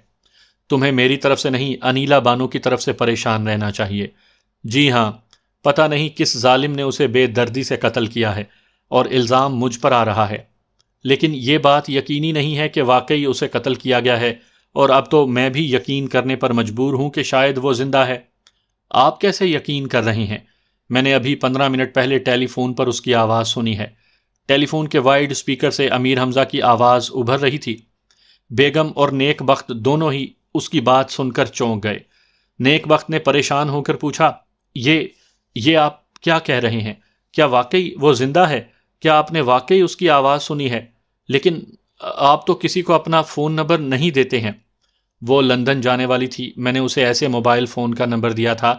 تمہیں میری طرف سے نہیں، انیلا بانو کی طرف سے پریشان رہنا چاہیے۔ جی ہاں، پتہ نہیں کس ظالم نے اسے بے دردی سے قتل کیا ہے اور الزام مجھ پر آ رہا ہے، لیکن یہ بات یقینی نہیں ہے کہ واقعی اسے قتل کیا گیا ہے، اور اب تو میں بھی یقین کرنے پر مجبور ہوں کہ شاید وہ زندہ ہے۔ آپ کیسے یقین کر رہے ہیں؟ میں نے ابھی 15 منٹ پہلے ٹیلی فون پر اس کی آواز سنی ہے۔ ٹیلی فون کے وائڈ اسپیکر سے امیر حمزہ کی آواز ابھر رہی تھی۔ بیگم اور نیک بخت دونوں ہی اس کی بات سن کر چونک گئے۔ نیک بخت نے پریشان ہو کر پوچھا، یہ آپ کیا کہہ رہے ہیں؟ کیا واقعی وہ زندہ ہے؟ کیا آپ نے واقعی اس کی آواز سنی ہے؟ لیکن آپ تو کسی کو اپنا فون نمبر نہیں دیتے ہیں۔ وہ لندن جانے والی تھی، میں نے اسے ایسے موبائل فون کا نمبر دیا تھا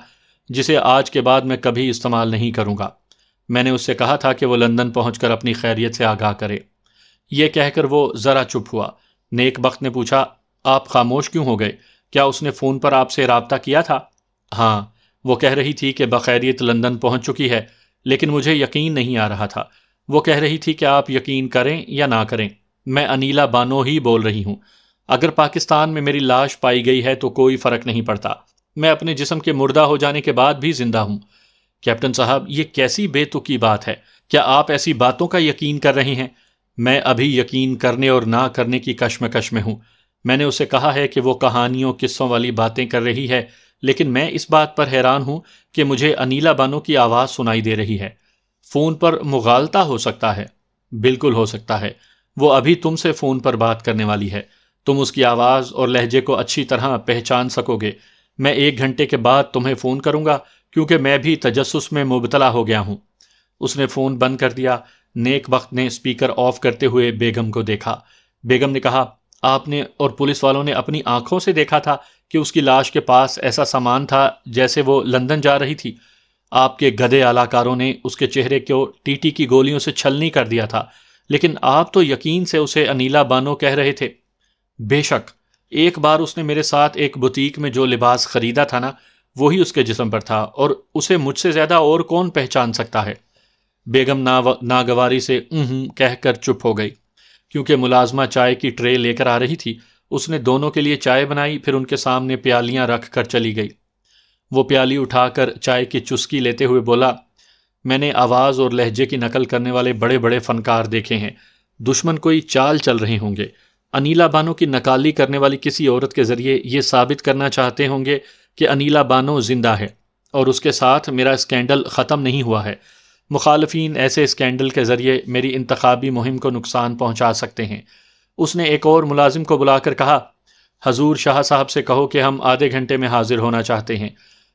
جسے آج کے بعد میں کبھی استعمال نہیں کروں گا۔ میں نے اس سے کہا تھا کہ وہ لندن پہنچ کر اپنی خیریت سے آگاہ کرے۔ یہ کہہ کر وہ ذرا چپ ہوا۔ نیک بخت نے پوچھا، آپ خاموش کیوں ہو گئے؟ کیا اس نے فون پر آپ سے رابطہ کیا تھا؟ ہاں، وہ کہہ رہی تھی کہ بخیریت لندن پہنچ چکی ہے، لیکن مجھے یقین نہیں آ رہا تھا۔ وہ کہہ رہی تھی کہ آپ یقین کریں یا نہ کریں، میں انیلا بانو ہی بول رہی ہوں۔ اگر پاکستان میں میری لاش پائی گئی ہے تو کوئی فرق نہیں پڑتا، میں اپنے جسم کے مردہ ہو جانے کے بعد بھی زندہ ہوں۔ کیپٹن صاحب، یہ کیسی بے تکی بات ہے؟ کیا آپ ایسی باتوں کا یقین کر رہے ہیں؟ میں ابھی یقین کرنے اور نہ کرنے کی کشمکش میں ہوں۔ میں نے اسے کہا ہے کہ وہ کہانیوں قصوں والی باتیں کر رہی ہے، لیکن میں اس بات پر حیران ہوں کہ مجھے انیلا بانو کی آواز سنائی دے رہی ہے۔ فون پر مغالطہ ہو سکتا ہے۔ بالکل ہو سکتا ہے، وہ ابھی تم سے فون پر بات کرنے والی ہے، تم اس کی آواز اور لہجے کو اچھی طرح پہچان سکو گے۔ میں 1 گھنٹے کے بعد تمہیں فون کروں گا، کیونکہ میں بھی تجسس میں مبتلا ہو گیا ہوں۔ اس نے فون بند کر دیا۔ نیک بخت نے اسپیکر آف کرتے ہوئے بیگم کو دیکھا۔ بیگم نے کہا، آپ نے اور پولیس والوں نے اپنی آنکھوں سے دیکھا تھا کہ اس کی لاش کے پاس ایسا سامان تھا جیسے وہ لندن جا رہی تھی؟ آپ کے گدھے اعلاکاروں نے اس کے چہرے کو ٹی ٹی کی گولیوں سے چھلنی کر دیا تھا، لیکن آپ تو یقین سے اسے انیلا بانو کہہ رہے تھے۔ بے شک، ایک بار اس نے میرے ساتھ ایک بوتیک میں جو لباس خریدا تھا نا، وہی اس کے جسم پر تھا، اور اسے مجھ سے زیادہ اور کون پہچان سکتا ہے؟ بیگم ناگواری سے کہہ کر چپ ہو گئی۔ کیونکہ ملازمہ چائے کی ٹرے لے کر آ رہی تھی، اس نے دونوں کے لیے چائے بنائی، پھر ان کے سامنے پیالیاں رکھ کر چلی گئی۔ وہ پیالی اٹھا کر چائے کی چسکی لیتے ہوئے بولا، میں نے آواز اور لہجے کی نقل کرنے والے بڑے بڑے فنکار دیکھے ہیں، دشمن کوئی چال چل رہے ہوں گے۔ انیلا بانو کی نقالی کرنے والی کسی عورت کے ذریعے یہ ثابت کرنا چاہتے ہوں گے کہ انیلا بانو زندہ ہے، اور اس کے ساتھ میرا اسکینڈل ختم نہیں ہوا ہے۔ مخالفین ایسے اسکینڈل کے ذریعے میری انتخابی مہم کو نقصان پہنچا سکتے ہیں۔ اس نے ایک اور ملازم کو بلا کر کہا، حضور شاہ صاحب سے کہو کہ ہم آدھے گھنٹے میں حاضر ہونا چاہتے ہیں۔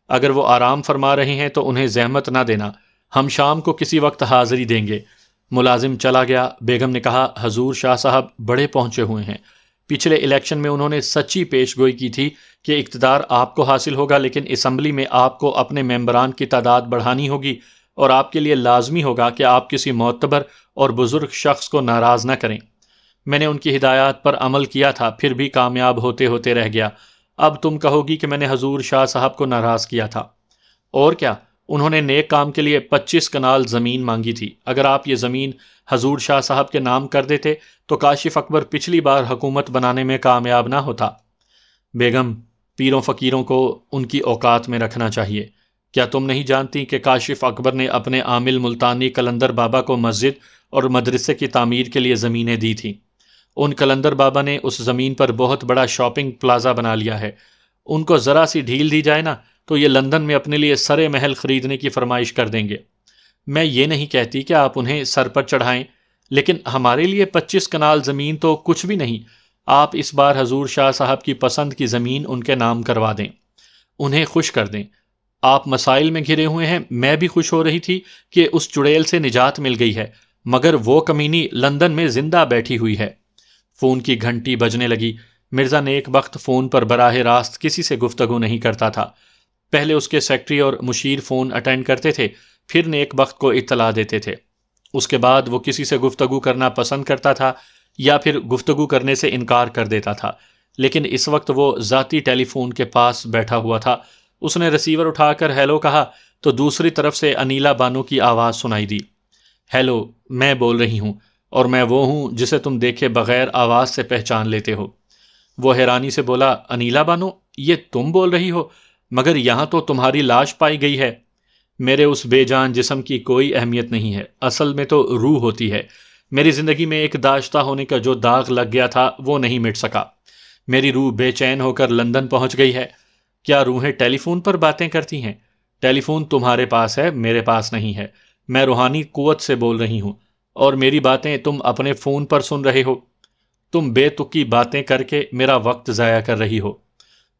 اگر وہ آرام فرما رہے ہیں تو انہیں زحمت نہ دینا، ہم شام کو کسی وقت حاضری دیں گے۔ ملازم چلا گیا۔ بیگم نے کہا، حضور شاہ صاحب بڑے پہنچے ہوئے ہیں۔ پچھلے الیکشن میں انہوں نے سچی پیش گوئی کی تھی کہ اقتدار آپ کو حاصل ہوگا، لیکن اسمبلی میں آپ کو اپنے ممبران کی تعداد بڑھانی ہوگی، اور آپ کے لیے لازمی ہوگا کہ آپ کسی معتبر اور بزرگ شخص کو ناراض نہ کریں۔ میں نے ان کی ہدایات پر عمل کیا تھا، پھر بھی کامیاب ہوتے ہوتے رہ گیا۔ اب تم کہو گی کہ میں نے حضور شاہ صاحب کو ناراض کیا تھا۔ اور کیا، انہوں نے نیک کام کے لیے 25 کنال زمین مانگی تھی۔ اگر آپ یہ زمین حضور شاہ صاحب کے نام کر دیتے تو کاشف اکبر پچھلی بار حکومت بنانے میں کامیاب نہ ہوتا۔ بیگم، پیروں فقیروں کو ان کی اوقات میں رکھنا چاہیے۔ کیا تم نہیں جانتی کہ کاشف اکبر نے اپنے عامل ملتانی قلندر بابا کو مسجد اور مدرسے کی تعمیر کے لیے زمینیں دی تھیں؟ ان قلندر بابا نے اس زمین پر بہت بڑا شاپنگ پلازا بنا لیا ہے۔ ان کو ذرا سی ڈھیل دی جائے نا تو یہ لندن میں اپنے لیے سرے محل خریدنے کی فرمائش کر دیں گے۔ میں یہ نہیں کہتی کہ آپ انہیں سر پر چڑھائیں، لیکن ہمارے لیے 25 کنال زمین تو کچھ بھی نہیں۔ آپ اس بار حضور شاہ صاحب کی پسند کی زمین ان کے نام کروا دیں، انہیں خوش کر دیں۔ آپ مسائل میں گھرے ہوئے ہیں، میں بھی خوش ہو رہی تھی کہ اس چڑیل سے نجات مل گئی ہے، مگر وہ کمینی لندن میں زندہ بیٹھی ہوئی ہے۔ فون کی گھنٹی بجنے لگی۔ مرزا نیک بخت فون پر براہ راست کسی سے گفتگو نہیں کرتا تھا۔ پہلے اس کے سیکٹری اور مشیر فون اٹینڈ کرتے تھے، پھر نیک بخت کو اطلاع دیتے تھے۔ اس کے بعد وہ کسی سے گفتگو کرنا پسند کرتا تھا یا پھر گفتگو کرنے سے انکار کر دیتا تھا، لیکن اس وقت وہ ذاتی ٹیلی فون کے پاس بیٹھا ہوا تھا۔ اس نے ریسیور اٹھا کر ہیلو کہا تو دوسری طرف سے انیلا بانو کی آواز سنائی دی۔ ہیلو، میں بول رہی ہوں، اور میں وہ ہوں جسے تم دیکھے بغیر آواز سے پہچان لیتے ہو۔ وہ حیرانی سے بولا، انیلا بانو، یہ تم بول رہی ہو؟ مگر یہاں تو تمہاری لاش پائی گئی ہے۔ میرے اس بے جان جسم کی کوئی اہمیت نہیں ہے، اصل میں تو روح ہوتی ہے۔ میری زندگی میں ایک داشتہ ہونے کا جو داغ لگ گیا تھا وہ نہیں مٹ سکا۔ میری روح بے چین ہو کر لندن پہنچ گئی ہے۔ کیا روحیں ٹیلی فون پر باتیں کرتی ہیں؟ ٹیلی فون تمہارے پاس ہے، میرے پاس نہیں ہے۔ میں روحانی قوت سے بول رہی ہوں، اور میری باتیں تم اپنے فون پر سن رہے ہو۔ تم بے تکی باتیں کر کے میرا وقت ضائع کر رہی ہو۔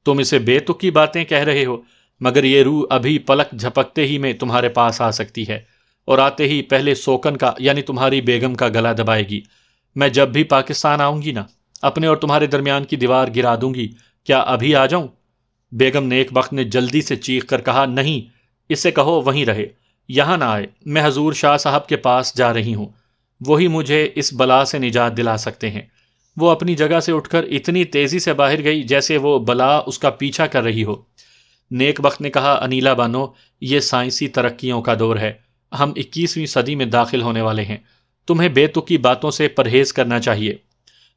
تم اسے بے تکی باتیں کہہ رہے ہو، مگر یہ روح ابھی پلک جھپکتے ہی میں تمہارے پاس آ سکتی ہے، اور آتے ہی پہلے سوکن کا یعنی تمہاری بیگم کا گلا دبائے گی۔ میں جب بھی پاکستان آؤں گی نا، اپنے اور تمہارے درمیان کی دیوار گرا دوں گی۔ کیا ابھی آ جاؤں؟ بیگم نیک بخت نے جلدی سے چیخ کر کہا، نہیں، اسے کہو وہیں رہے، یہاں نہ آئے۔ میں حضور شاہ صاحب کے پاس جا رہی ہوں، وہی مجھے اس بلا سے نجات دلا سکتے ہیں۔ وہ اپنی جگہ سے اٹھ کر اتنی تیزی سے باہر گئی جیسے وہ بلا اس کا پیچھا کر رہی ہو۔ نیک بخت نے کہا، انیلا بانو، یہ سائنسی ترقیوں کا دور ہے، ہم 21ویں صدی میں داخل ہونے والے ہیں، تمہیں بے تکی باتوں سے پرہیز کرنا چاہیے۔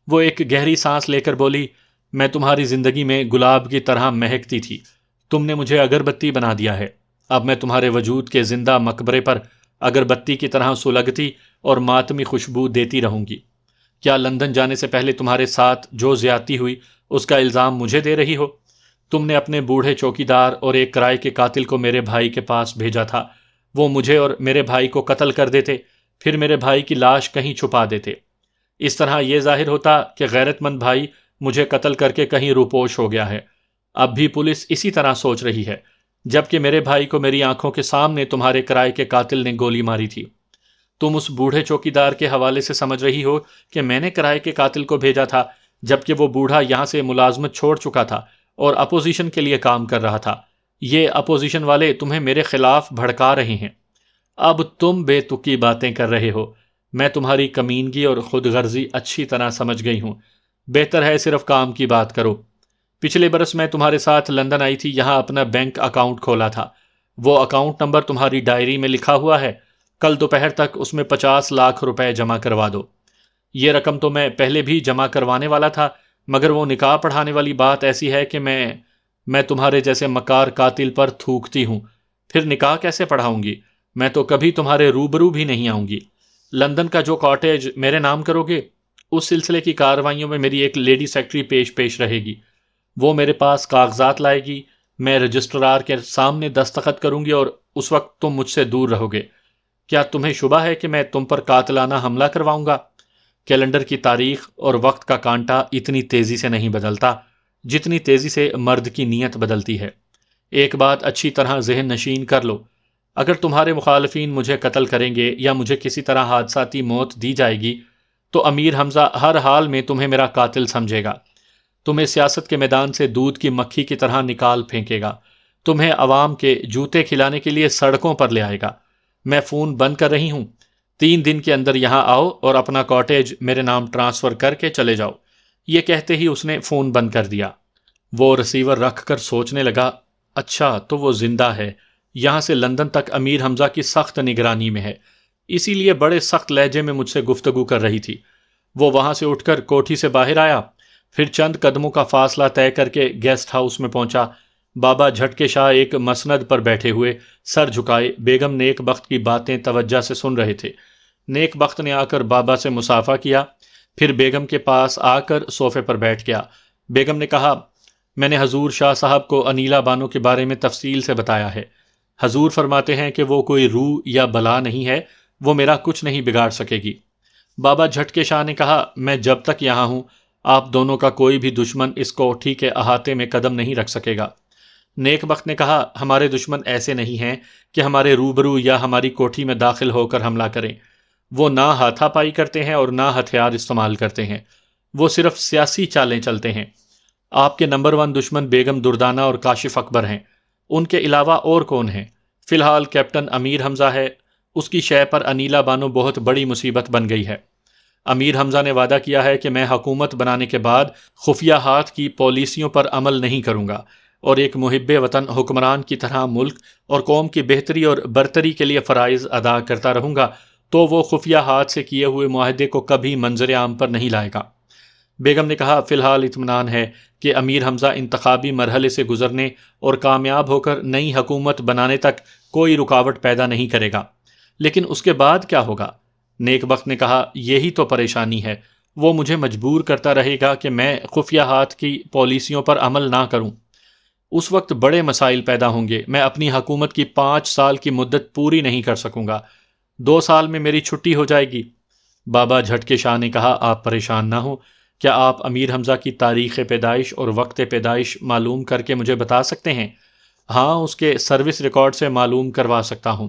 وہ ایک گہری سانس لے کر بولی، میں تمہاری زندگی میں گلاب کی طرح مہکتی تھی، تم نے مجھے اگربتی بنا دیا ہے۔ اب میں تمہارے وجود کے زندہ مقبرے پر اگربتی کی طرح سلگتی اور ماتمی خوشبو دیتی رہوں گی۔ کیا لندن جانے سے پہلے تمہارے ساتھ جو زیادتی ہوئی اس کا الزام مجھے دے رہی ہو؟ تم نے اپنے بوڑھے چوکیدار اور ایک کرائے کے قاتل کو میرے بھائی کے پاس بھیجا تھا، وہ مجھے اور میرے بھائی کو قتل کر دیتے، پھر میرے بھائی کی لاش کہیں چھپا دیتے۔ اس طرح یہ ظاہر ہوتا کہ غیرت مند بھائی مجھے قتل کر کے کہیں روپوش ہو گیا ہے۔ اب بھی پولیس اسی طرح سوچ رہی ہے، جبکہ میرے بھائی کو میری آنکھوں کے سامنے تمہارے کرائے کے قاتل نے گولی ماری تھی۔ تم اس بوڑھے چوکیدار کے حوالے سے سمجھ رہی ہو کہ میں نے کرائے کے قاتل کو بھیجا تھا، جبکہ وہ بوڑھا یہاں سے ملازمت چھوڑ چکا تھا اور اپوزیشن کے لیے کام کر رہا تھا۔ یہ اپوزیشن والے تمہیں میرے خلاف بھڑکا رہے ہیں۔ اب تم بے تکی باتیں کر رہے ہو۔ میں تمہاری کمینگی اور خود غرضی اچھی طرح سمجھ گئی ہوں۔ بہتر ہے صرف کام کی بات کرو۔ پچھلے برس میں تمہارے ساتھ لندن آئی تھی، یہاں اپنا بینک اکاؤنٹ کھولا تھا۔ وہ اکاؤنٹ نمبر تمہاری ڈائری میں لکھا ہوا ہے، کل دوپہر تک اس میں 50 لاکھ روپے جمع کروا دو۔ یہ رقم تو میں پہلے بھی جمع کروانے والا تھا، مگر وہ نکاح پڑھانے والی بات ایسی ہے کہ میں تمہارے جیسے مکار قاتل پر تھوکتی ہوں، پھر نکاح کیسے پڑھاؤں گی؟ میں تو کبھی تمہارے روبرو بھی نہیں آؤں گی۔ لندن کا جو کاٹیج میرے نام کرو گے، اس سلسلے کی کارروائیوں میں میری ایک لیڈی سیکرٹری پیش رہے گی۔ وہ میرے پاس کاغذات لائے گی، میں رجسٹرار کے سامنے دستخط کروں گی، اور اس وقت تم مجھ سے دور رہو گے۔ کیا تمہیں شبہ ہے کہ میں تم پر قاتلانہ حملہ کرواؤں گا؟ کیلنڈر کی تاریخ اور وقت کا کانٹا اتنی تیزی سے نہیں بدلتا جتنی تیزی سے مرد کی نیت بدلتی ہے۔ ایک بات اچھی طرح ذہن نشین کر لو، اگر تمہارے مخالفین مجھے قتل کریں گے یا مجھے کسی طرح حادثاتی موت دی جائے گی تو امیر حمزہ ہر حال میں تمہیں میرا قاتل سمجھے گا، تمہیں سیاست کے میدان سے دودھ کی مکھی کی طرح نکال پھینکے گا، تمہیں عوام کے جوتے کھلانے کے لیے سڑکوں پر لے آئے گا۔ میں فون بند کر رہی ہوں، 3 دن کے اندر یہاں آؤ اور اپنا کاٹیج میرے نام ٹرانسفر کر کے چلے جاؤ۔ یہ کہتے ہی اس نے فون بند کر دیا۔ وہ ریسیور رکھ کر سوچنے لگا، اچھا تو وہ زندہ ہے، یہاں سے لندن تک امیر حمزہ کی سخت نگرانی میں ہے، اسی لیے بڑے سخت لہجے میں مجھ سے گفتگو کر رہی تھی۔ وہ وہاں سے اٹھ کر کوٹھی سے باہر آیا، پھر چند قدموں کا فاصلہ طے کر کے گیسٹ ہاؤس میں پہنچا۔ بابا جھٹکے شاہ ایک مسند پر بیٹھے ہوئے سر جھکائے بیگم نیک بخت کی باتیں توجہ سے سن رہے تھے۔ نیک بخت نے آ کر بابا سے مصافحہ کیا، پھر بیگم کے پاس آ کر صوفے پر بیٹھ گیا۔ بیگم نے کہا، میں نے حضور شاہ صاحب کو انیلا بانو کے بارے میں تفصیل سے بتایا ہے۔ حضور فرماتے ہیں کہ وہ کوئی روح یا بلا نہیں ہے، وہ میرا کچھ نہیں بگاڑ سکے گی۔ بابا جھٹکے شاہ نے کہا، میں جب تک یہاں ہوں آپ دونوں کا کوئی بھی دشمن اس کوٹھی کے احاطے میں قدم نہیں رکھ سکے گا۔ نیک بخت نے کہا، ہمارے دشمن ایسے نہیں ہیں کہ ہمارے روبرو یا ہماری کوٹھی میں داخل ہو کر حملہ کریں۔ وہ نہ ہاتھا پائی کرتے ہیں اور نہ ہتھیار استعمال کرتے ہیں، وہ صرف سیاسی چالیں چلتے ہیں۔ آپ کے نمبر 1 دشمن بیگم دردانہ اور کاشف اکبر ہیں، ان کے علاوہ اور کون ہیں؟ فی الحال کیپٹن امیر حمزہ ہے، اس کی شے پر انیلا بانو بہت بڑی مصیبت بن گئی ہے۔ امیر حمزہ نے وعدہ کیا ہے کہ میں حکومت بنانے کے بعد خفیہ ہاتھ کی پالیسیوں پر عمل نہیں کروں گا اور ایک محب وطن حکمران کی طرح ملک اور قوم کی بہتری اور برتری کے لیے فرائض ادا کرتا رہوں گا، تو وہ خفیہ ہاتھ سے کیے ہوئے معاہدے کو کبھی منظر عام پر نہیں لائے گا۔ بیگم نے کہا، فی الحال اطمینان ہے کہ امیر حمزہ انتخابی مرحلے سے گزرنے اور کامیاب ہو کر نئی حکومت بنانے تک کوئی رکاوٹ پیدا نہیں کرے گا، لیکن اس کے بعد کیا ہوگا؟ نیک بخت نے کہا، یہی تو پریشانی ہے، وہ مجھے مجبور کرتا رہے گا کہ میں خفیہ ہاتھ کی پالیسیوں پر عمل نہ کروں۔ اس وقت بڑے مسائل پیدا ہوں گے، میں اپنی حکومت کی 5 سال کی مدت پوری نہیں کر سکوں گا، 2 سال میں میری چھٹی ہو جائے گی۔ بابا جھٹکے شاہ نے کہا، آپ پریشان نہ ہوں، کیا آپ امیر حمزہ کی تاریخ پیدائش اور وقت پیدائش معلوم کر کے مجھے بتا سکتے ہیں؟ ہاں، اس کے سروس ریکارڈ سے معلوم کروا سکتا ہوں۔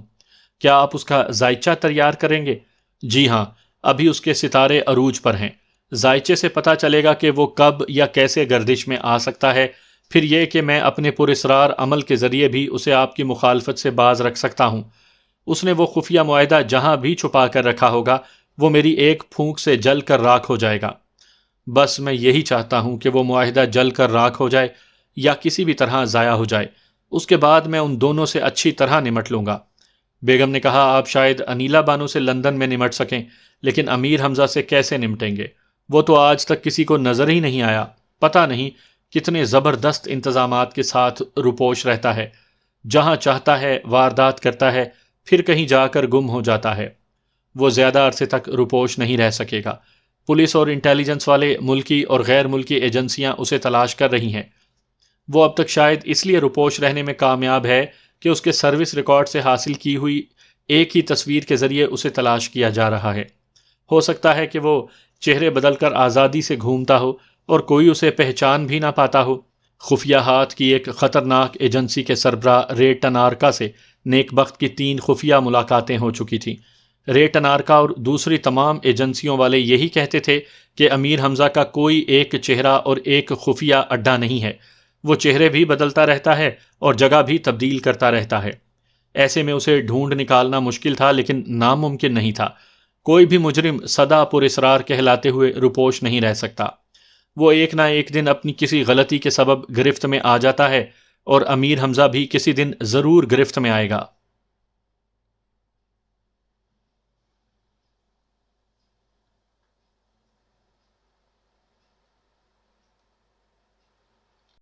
کیا آپ اس کا ذائچہ تیار کریں گے؟ جی ہاں، ابھی اس کے ستارے عروج پر ہیں، ذائچے سے پتہ چلے گا کہ وہ کب یا کیسے گردش میں آ سکتا ہے، پھر یہ کہ میں اپنے پراسرار عمل کے ذریعے بھی اسے آپ کی مخالفت سے باز رکھ سکتا ہوں۔ اس نے وہ خفیہ معاہدہ جہاں بھی چھپا کر رکھا ہوگا، وہ میری ایک پھونک سے جل کر راکھ ہو جائے گا۔ بس میں یہی چاہتا ہوں کہ وہ معاہدہ جل کر راکھ ہو جائے یا کسی بھی طرح ضائع ہو جائے، اس کے بعد میں ان دونوں سے اچھی طرح نمٹ لوں گا۔ بیگم نے کہا، آپ شاید انیلا بانو سے لندن میں نمٹ سکیں، لیکن امیر حمزہ سے کیسے نمٹیں گے؟ وہ تو آج تک کسی کو نظر ہی نہیں آیا، پتہ نہیں کتنے زبردست انتظامات کے ساتھ روپوش رہتا ہے، جہاں چاہتا ہے واردات کرتا ہے، پھر کہیں جا کر گم ہو جاتا ہے۔ وہ زیادہ عرصے تک روپوش نہیں رہ سکے گا۔ پولیس اور انٹیلیجنس والے ملکی اور غیر ملکی ایجنسیاں اسے تلاش کر رہی ہیں۔ وہ اب تک شاید اس لیے روپوش رہنے میں کامیاب ہے کہ اس کے سروس ریکارڈ سے حاصل کی ہوئی ایک ہی تصویر کے ذریعے اسے تلاش کیا جا رہا ہے۔ ہو سکتا ہے کہ وہ چہرے بدل کر آزادی سے گھومتا ہو اور کوئی اسے پہچان بھی نہ پاتا ہو۔ خفیہ ہاتھ کی ایک خطرناک ایجنسی کے سربراہ رے ٹنارکا سے نیک بخت کی 3 خفیہ ملاقاتیں ہو چکی تھیں۔ رے ٹنارکا اور دوسری تمام ایجنسیوں والے یہی کہتے تھے کہ امیر حمزہ کا کوئی ایک چہرہ اور ایک خفیہ اڈا نہیں ہے، وہ چہرے بھی بدلتا رہتا ہے اور جگہ بھی تبدیل کرتا رہتا ہے۔ ایسے میں اسے ڈھونڈ نکالنا مشکل تھا، لیکن ناممکن نہیں تھا۔ کوئی بھی مجرم سدا پراسرار کہلاتے ہوئے روپوش نہیں رہ سکتا۔ وہ ایک نہ ایک دن اپنی کسی غلطی کے سبب گرفت میں آ جاتا ہے، اور امیر حمزہ بھی کسی دن ضرور گرفت میں آئے گا۔